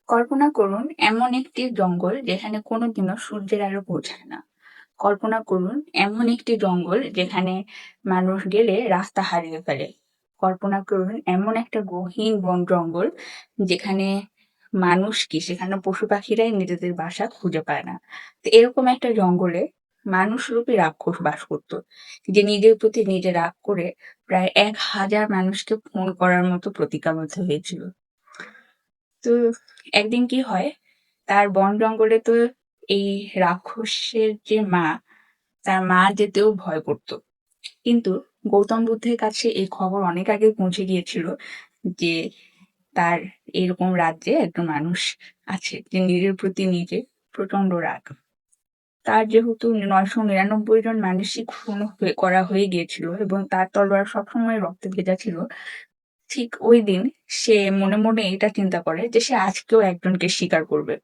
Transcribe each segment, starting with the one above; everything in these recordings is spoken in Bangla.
কল্পনা করুন এমন একটি জঙ্গল যেখানে কোনোদিনও সূর্যের আলো পৌঁছায় না। কল্পনা করুন এমন একটি জঙ্গল যেখানে মানুষ গেলে রাস্তা হারিয়ে ফেলে। কল্পনা করুন এমন একটা গহীন বন জঙ্গল যেখানে মানুষ কি সেখানে পশু পাখিরাই নিজেদের বাসা খুঁজে পায় না। তো এরকম একটা জঙ্গলে মানুষরূপী রাক্ষস বাস করত, যে নিজের প্রতি নিজে রাগ করে প্রায় 1,000 মানুষকে খুন করার মতো প্রতিজ্ঞাবদ্ধ হয়েছিল। তো একদিন কি হয়, তার বন জঙ্গলে তো এই রাক্ষসের যে মা, তার মা যেতেও ভয় করত। কিন্তু গৌতম বুদ্ধের কাছে এই খবর অনেক আগে পৌঁছে গিয়েছিল যে তার এরকম রাজ্যে একজন মানুষ আছে যে নিজের প্রতি নিজে প্রচন্ড রাগ। তার যেহেতু 999 জন মানুষই খুন করা হয়ে গিয়েছিল এবং তার তলোয়ার সবসময় রক্তে ভেজা ছিল, ঠিক ওই দিন সে মনে মনে এটা চিন্তা করে যে সে আজকেও একজনকে শিকার করবে,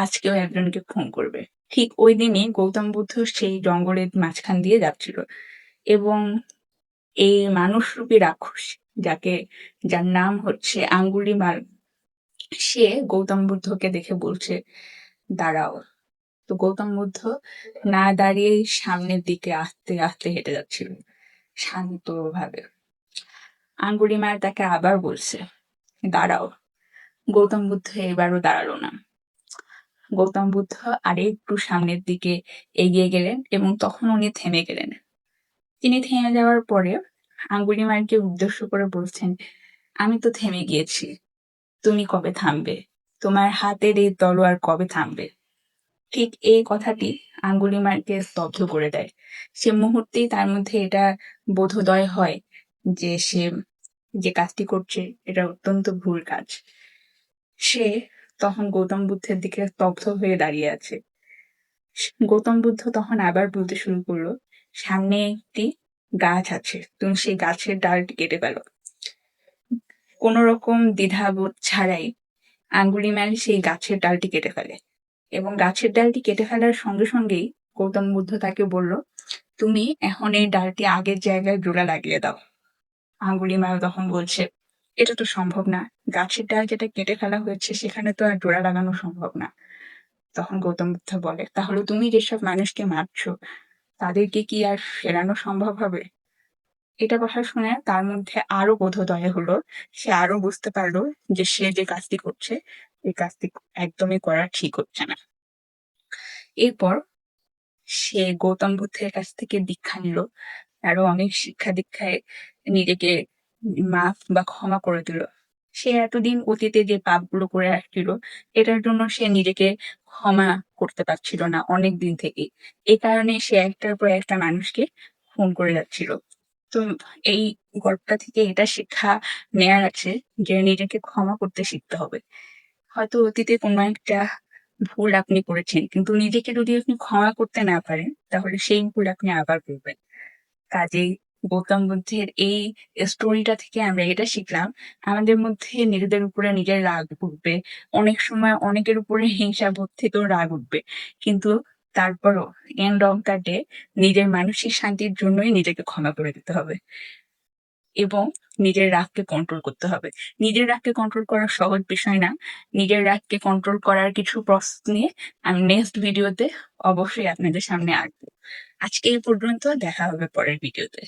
আজকেও একজনকে খুন করবে। ঠিক ওই দিনই গৌতম বুদ্ধ সেই জঙ্গলের মাঝখান দিয়ে যাচ্ছিল এবং এই মানুষরূপী রাক্ষস, যার নাম হচ্ছে আঙ্গুলিমাল, সে গৌতম বুদ্ধকে দেখে বলছে, দাঁড়াও। তো গৌতম বুদ্ধ না দাঁড়িয়েই সামনের দিকে আস্তে আস্তে হেঁটে যাচ্ছিল শান্তভাবে। আঙ্গুলিমাল তাকে আবার বলছে, দাঁড়াও। গৌতম বুদ্ধ এবারও দাঁড়ালো না। গৌতম বুদ্ধ আরেকটু সামনের দিকে এগিয়ে গেলেন এবং তখন উনি থেমে গেলেন। তিনি থেমে যাওয়ার পরে আঙ্গুলিমালকে উদ্দেশ্য করে বলছেন, আমি তো থেমে গিয়েছি, তুমি কবে থামবে? তোমার হাতের এই তলোয়ার কবে থামবে? ঠিক এই কথাটি আঙ্গুলিমালকে স্তব্ধ করে দেয়। সে মুহূর্তেই তার মধ্যে এটা বোধোদয় হয় যে সে যে কাজটি করছে এটা অত্যন্ত ভুল কাজ। সে তখন গৌতম বুদ্ধের দিকে স্তব্ধ হয়ে দাঁড়িয়ে আছে। গৌতম বুদ্ধ তখন আবার বলতে শুরু করলো, সামনে একটি গাছ আছে, তুমি সেই গাছের ডালটি কেটে ফেলো। কোনো রকম দ্বিধাবোধ ছাড়াই আঙ্গুলিমাল সেই গাছের ডালটি কেটে ফেলে এবং গাছের ডালটি কেটে ফেলার সঙ্গে সঙ্গেই গৌতম বুদ্ধ তাকে বলল, তুমি এখন এই ডালটি আগের জায়গায় জোড়া লাগিয়ে দাও। আঙ্গুলিমাল তখন বলছে, এটা তো সম্ভব না, গাছের ডাল যেটা কেটে ফেলা হয়েছে সেখানে তো আর জোড়া লাগানো সম্ভব না। তখন গৌতম বুদ্ধ বলে, তাহলে তুমি যেসব মানুষকে মারছো তাদেরকে কি আর ফেরানো সম্ভব হবে? এটা কথা শুনে তার মধ্যে আরো বোধোদয় হলো। সে আরো বুঝতে পারলো যে সে যে কাজটি করছে এই কাজটি একদমই করা ঠিক হচ্ছে না। এরপর সে গৌতম বুদ্ধের কাছ থেকে দীক্ষা নিল, আরো অনেক শিক্ষা দীক্ষায় নিজেকে মাফ বা ক্ষমা করে দিল। সে এতদিন অতীতে যে পাপগুলো করে আসছিল এটার জন্য সে নিজেকে ক্ষমা করতে পারছিল না অনেক দিন থেকেই। এই কারণে সে একটার পর একটা মানুষকে খুন করে যাচ্ছিল। তো এই গল্পটা থেকে এটা শিক্ষা নেয়ার আছে যে নিজেকে ক্ষমা করতে শিখতে হবে। হয়তো অতীতে কোনো একটা ভুল আপনি করেছেন, কিন্তু নিজেকে যদি আপনি ক্ষমা করতে না পারেন তাহলে সেই ভুল আপনি আবার করবেন। কাজেই গৌতম বুদ্ধের এই স্টোরিটা থেকে আমরা এটা শিখলাম, আমাদের মধ্যে নিজেদের উপরে নিজের রাগ উঠবে, অনেক সময় অনেকের উপরে হিংসা বোধ থেকেও রাগ উঠবে, কিন্তু তারপরও এন্ড অফ দ্য ডে নিজের মানসিক শান্তির জন্যই নিজেকে ক্ষমা করে দিতে হবে এবং নিজের রাগকে কন্ট্রোল করতে হবে। নিজের রাগকে কন্ট্রোল করা সহজ বিষয় না। নিজের রাগকে কন্ট্রোল করার কিছু প্রসেস নিয়ে আমি নেক্সট ভিডিওতে অবশ্যই আপনাদের সামনে আসবো। আজকে এই পর্যন্ত, দেখা হবে পরের ভিডিওতে।